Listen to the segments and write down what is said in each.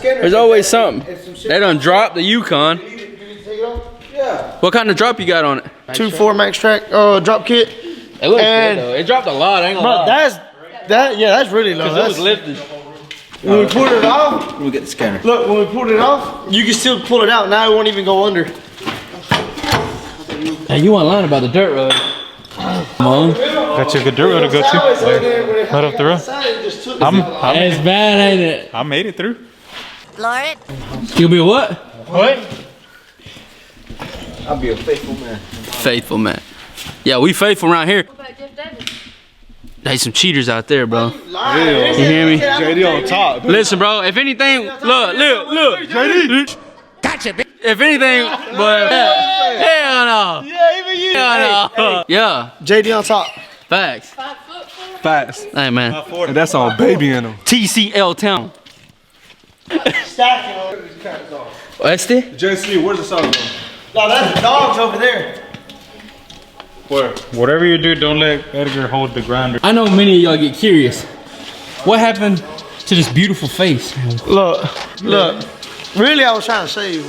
There's always something. They done dropped the Yukon. Yeah. What kind of drop you got on it? 2.4 Maxtrac drop kit. It looks good though. It dropped a lot. I ain't gonna lie. That's really low. It was lifted. When we pulled it off, Let me get the scanner. look, when we pulled it off, you can still pull it out. Now it won't even go under. Hey, you weren't lying about the dirt road. Come on. Got you a good dirt road to go to. Right up the road. It's bad, ain't it? I made it through. Lord. You'll be a what? What? I'll be a faithful man. Faithful man. Yeah, we faithful around here. What about Jeff Davis? There's some cheaters out there, bro. You hear me? JD on top. Listen, bro. If anything, look. JD. Gotcha, bitch. If anything, but hell no. Yeah, even you. Hell no. Yeah. JD on top. Facts. 5 foot 4? Facts. Hey, man. And that's all baby in them. TCL Town. Stacking. Westy? JC, where's the sauce going? No, that's the dogs over there. Where? Whatever you do, don't let Edgar hold the grinder. I know many of y'all get curious. What happened to this beautiful face? Look. Really, I was trying to shave.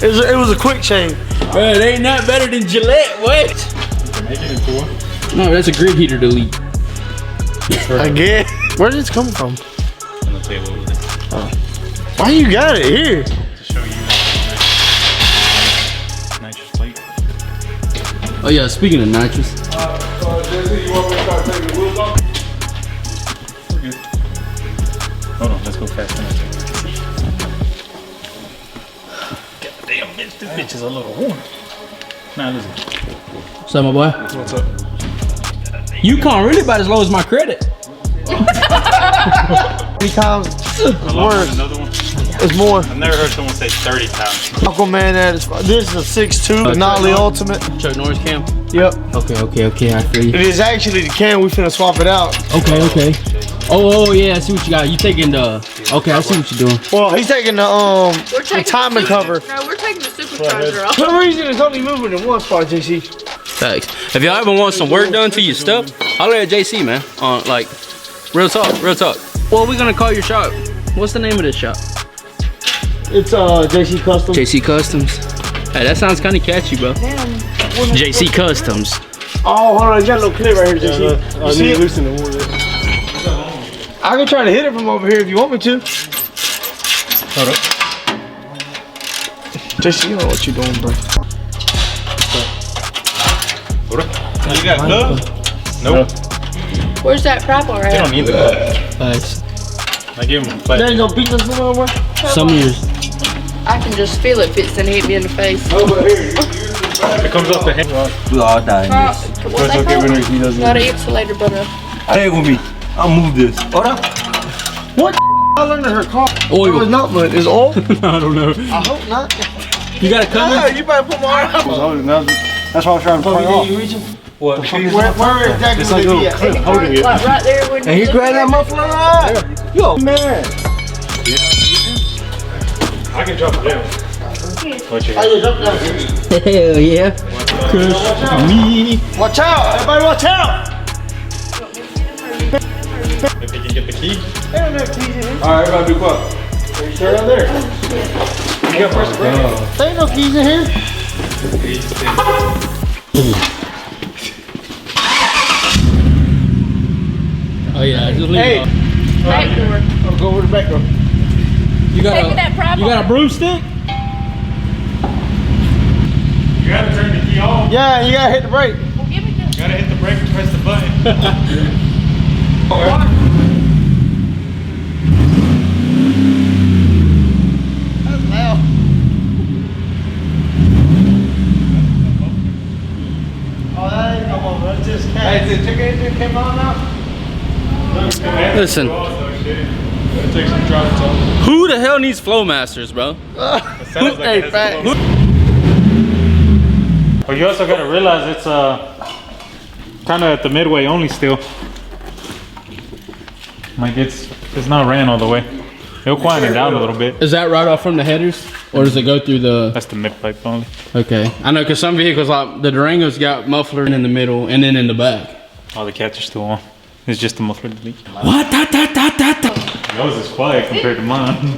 It was a quick shave. Bro, it ain't not better than Gillette. What? Make it in 4. No, that's a grid heater delete. Again. Where did this come from? On the table over there. Why you got it here? To show you nitrous plate. Oh yeah, speaking of nitrous. JC, you want me to start taking the wheels off? We're good. Hold on, let's go fast enough. Damn, bitch, this bitch is a little warm. Now listen. What's up, my boy? What's up? Yukon really about as low as my credit. 3 times worse. Another one. It's more. I've never heard someone say 30 pounds. Aquaman, this is a 6'2", Nolly Ultimate. Chuck Norris cam. Yep. Okay, I feel you. It is actually the can. We finna swap it out. Okay. Oh yeah, I see what you got. You taking the? Okay, I see what you're doing. Well, he's taking the timing cover. No, we're taking the supercharger off. For some reason, it's only moving in one spot, JC. Thanks. If y'all ever want some work done to your stuff, holler at JC, man. Like, real talk. What we gonna call your shop? What's the name of this shop? It's JC Customs. JC Customs. Hey, that sounds kind of catchy, bro. JC Customs. Oh, hold on, you got a little clip right here, JC. I need to loosen it more. I can try to hit it from over here if you want me to. Hold up. JC, you know what you're doing, bro. Hold up. You got glove? Nope. Where's that grapple They don't right? need the glove. Thanks. I give him a There plate. ain't no beat this one over. Some years. I can just feel it fits and hit me in the face. It comes off the hand. We all die in this. What they call it? Not an insulator, but a... Stay with me. I'll move this. Hold up. What? I learned her car. Oil. It's not mud. It's oil. I don't know. I hope not. You got it coming? You better put my arm up. That's why I was trying to put it off. What? Where exactly would it be at? Holding it. Like right there when And you grab that muffler right? Yo, man. I can drop it down. What you I just up down. Hell yeah. Kush me. Watch out. Everybody watch out. If you can get the key. They don't have keys in here. All right, everybody be quiet. Start out there. You got first break. There ain't no keys in here. Oh yeah, just leave Hey. it off. back door. I'll go over the back door. You Taking that prop got a off. broomstick? You gotta turn the key off. Yeah, you gotta hit the brake. Well, give me the... You gotta hit the brake and press the button. That's loud. Oh, that ain't come on, that's just cat. Hey, did the engine came on now? Listen, Take some drops off. who the hell needs Flowmasters, bro? Sounds like it has a glow. But you also gotta realize it's kind of at the midway only still. Like it's not ran all the way. It'll quieten it down a little bit. Is that right off from the headers? Or does it go through the... That's the mid pipe only. Okay. I know, because some vehicles, like the Durango's got muffler in the middle and then in the back. All the cats are still on. It's just the muffler delete. What? Yours is quiet compared to mine.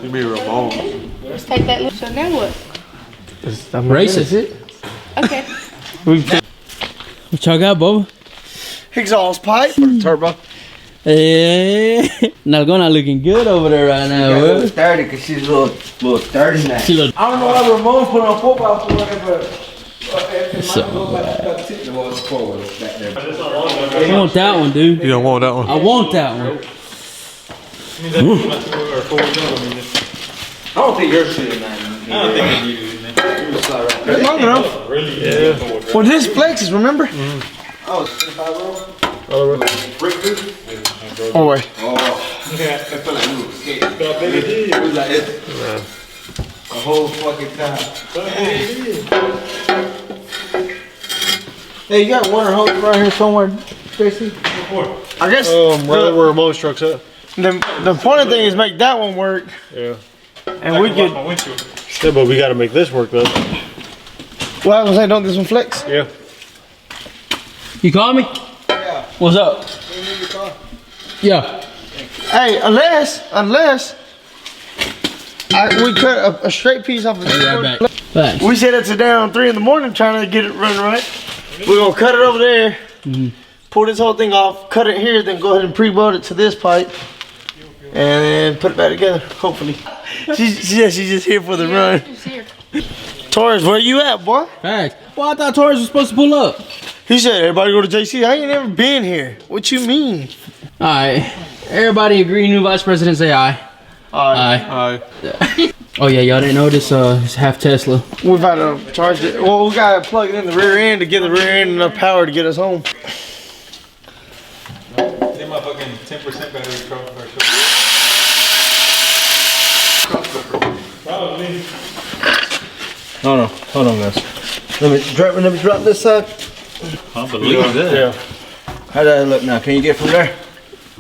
You be remote. Just take that loop. So now what? Race it. Okay. What y'all got, Bubba? Exhaust pipe for the turbo. Hey, Nalgona looking good over there right now, A bro. little 30 because she's a little 30 now. She look I don't know why Ramon put on football for whatever. so. I want that one, dude. You don't want that one. I want that one. I don't think you're shooting that. I don't think you do, man. It's long enough. Really? Yeah. Well, this flexes, remember? Oh, 25 roll? Oh, wait. Oh. Yeah. That's what I knew. It was like this. The whole fucking time. Hey, you got water hose right here somewhere, JC? I guess Right where most trucks at. the important thing is make that one work. Yeah. And we could. Yeah, but we gotta make this work though. Well, I was gonna say, don't this one flex? Yeah. You call me? Yeah. What's up? Yeah. Hey, unless we cut a straight piece off of Be right back. Thanks. We set it to down 3 in the morning trying to get it running right. We're gonna cut it over there, pull this whole thing off, cut it here, then go ahead and pre-bolt it to this pipe, and then put it back together, hopefully. She's just here for the run. Just here. Torres, where you at, boy? Thanks. Well, I thought Torres was supposed to pull up. He said, everybody go to JC. I ain't never been here. What you mean? All right. Everybody agree, new vice president, say aye. Aye. Oh yeah, y'all didn't know this, it's half Tesla. We've had to charge it. Well, we gotta plug it in the rear end to get the rear end enough power to get us home. They my fucking 10% battery truck or Probably. Hold on, guys. Let me drop this side. I believe that. Yeah. How does that look now? Can you get from there?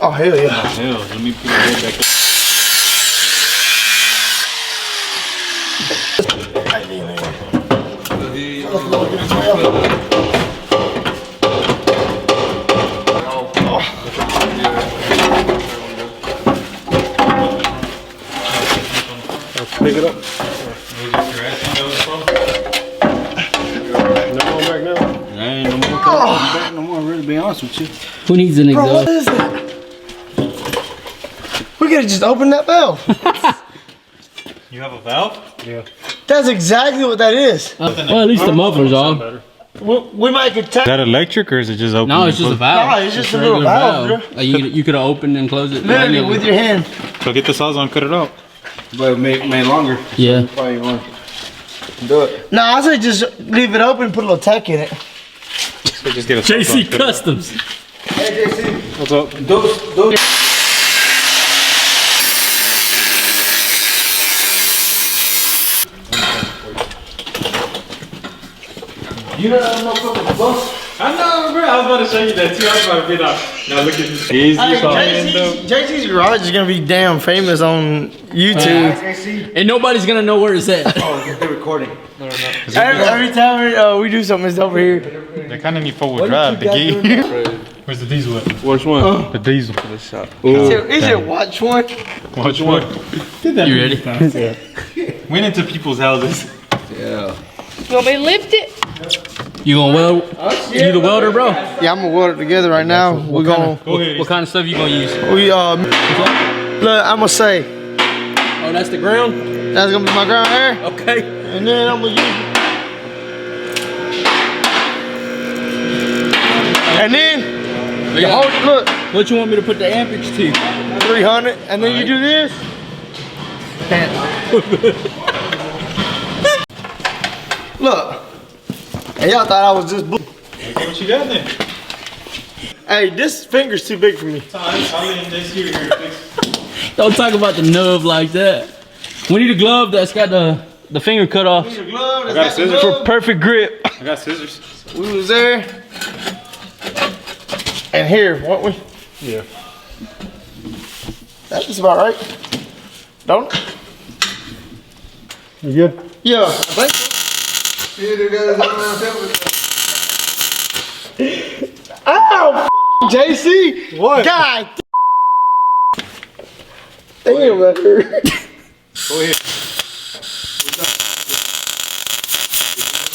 Oh, hell yeah. Hell, let me put my head back up. Pick it up. Your ass No more back now. I ain't no more coming back no more, really, to be honest with you. Who needs an Bro, what exhaust? is that? We could've just opened that valve. You have a valve? Yeah. That's exactly what that is. Well, at least the muffler's on. Better. We might get Is that electric or is it just open? No, it's just a valve. No, it's just a regular little valve, bro. Like you could have opened and closed it. literally with your hand. So get the saws on, cut it out. But it made longer. Yeah. Probably want to do it. No, I say just leave it open, put a little tack in it. So just get a saws on, JC cut it out. Customs. Hey, JC. What's up? Those. You know that motherfucker's bus? I know, bro. I was about to show you that too. I was about to be like, now look at this. Easy. JC's garage is gonna be damn famous on YouTube. JC. And nobody's gonna know where it's at. Oh, they're recording. Every time we do something, it's over here. They kind of need four-wheel drive. The gear. Where's the diesel at? Which one? The diesel. He said, watch one. Watch what? You ready? Went into people's houses. Yeah. You want me to lift it? You gonna weld? You the welder, bro? Yeah, I'm gonna weld it together right now. We're gonna, Go ahead. What kind of stuff you gonna use? look, I'm gonna say, Oh, that's the ground? that's gonna be my ground here. Okay. And then I'm gonna use it. And then, look, What you want me to put the amperage to? 300, and then you do this. Look, and y'all thought I was just What you got then? Hey, this finger's too big for me. I'll leave this here. Don't talk about the nub like that. We need a glove that's got the finger cut off. Need a glove, I got a scissors. For perfect grip. I got scissors. We was there. And here, weren't we? Yeah. That's just about right. Don't it? You good? Yeah, I think so. Ow, JC! What? God! Damn, right here. Go ahead.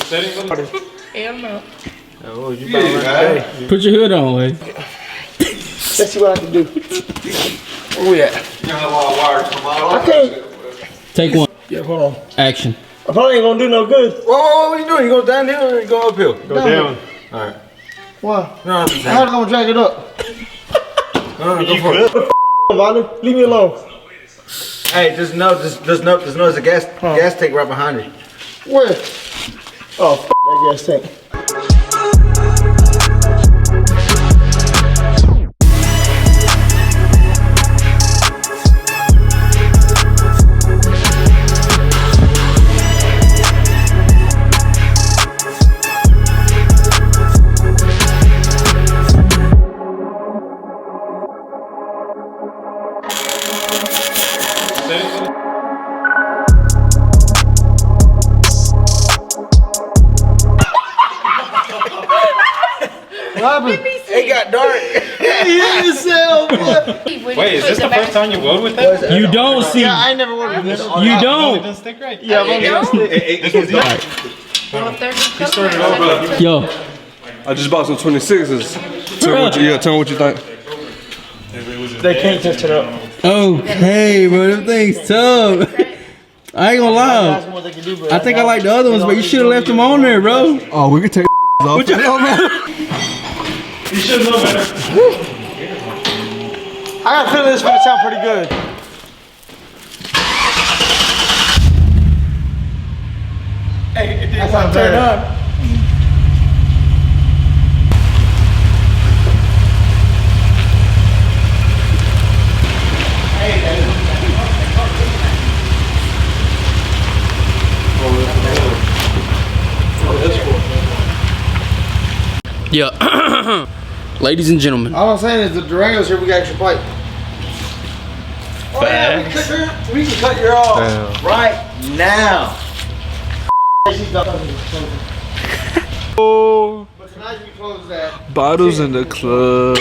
Setting on the Hell no. Oh, you about right. Put your hood on, Wade. Let's see what I can do. Where we at? You know how our wires come out? I can't. Take one. Yeah, hold on. Action. I probably ain't gonna do no good. Whoa, what are you doing? You go downhill or you go uphill? Go down. Alright. Why? No, I'm How's just it gonna drag it up? no, go for it. Vale, leave me alone. Hey, just know there's a gas tank right behind you. Where? Oh, that gas tank. It got dark. Wait, is this the first time you rode with that? You don't see. Yeah, I ain't never worked with this. You don't. It doesn't stick right. Yeah, I've only done stick. He started over. Yo. I just bought some 26s. Tell me what you think. They can't touch it up. Okay, bro. Them things tough. I ain't gonna lie. That's more they can do, but I think I like the other ones, but you should have left them on there, bro. Oh, we can take off. You should know better. I got a feeling this is gonna sound pretty good. Hey, that's how I'm turned on. Yeah. Ladies and gentlemen. All I'm saying is the Durango's here, we got extra pipe. Oh yeah, we can cut your off right now. Oh, But tonight we close that. bottles in the club.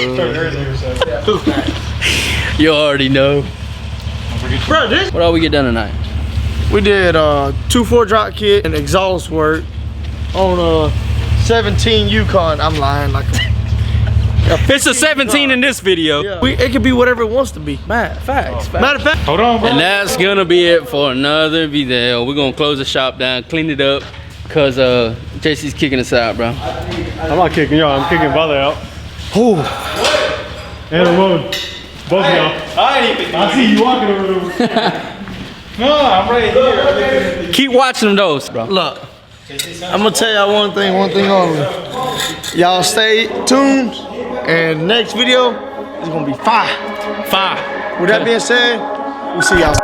You already know. Bro, this What all we get done tonight? we did 2-4 drop kit and exhaust work on a 17 Yukon. I'm lying like It's a 17 in this video. yeah. It could be whatever it wants to be. Facts. Matter of fact, Hold on, bro. And that's gonna be it for another video. We're gonna close the shop down, clean it up, cause JC's kicking us out, bro. I'm not kicking y'all, I'm kicking Vale out. And Ramon. Both of y'all. I ain't even. I see you walking over there. No, I'm right here. Keep watching them those, bro. look, I'm gonna tell y'all one thing only. Y'all stay tuned, and next video is gonna be fire. Fire. With that being said, we'll see y'all.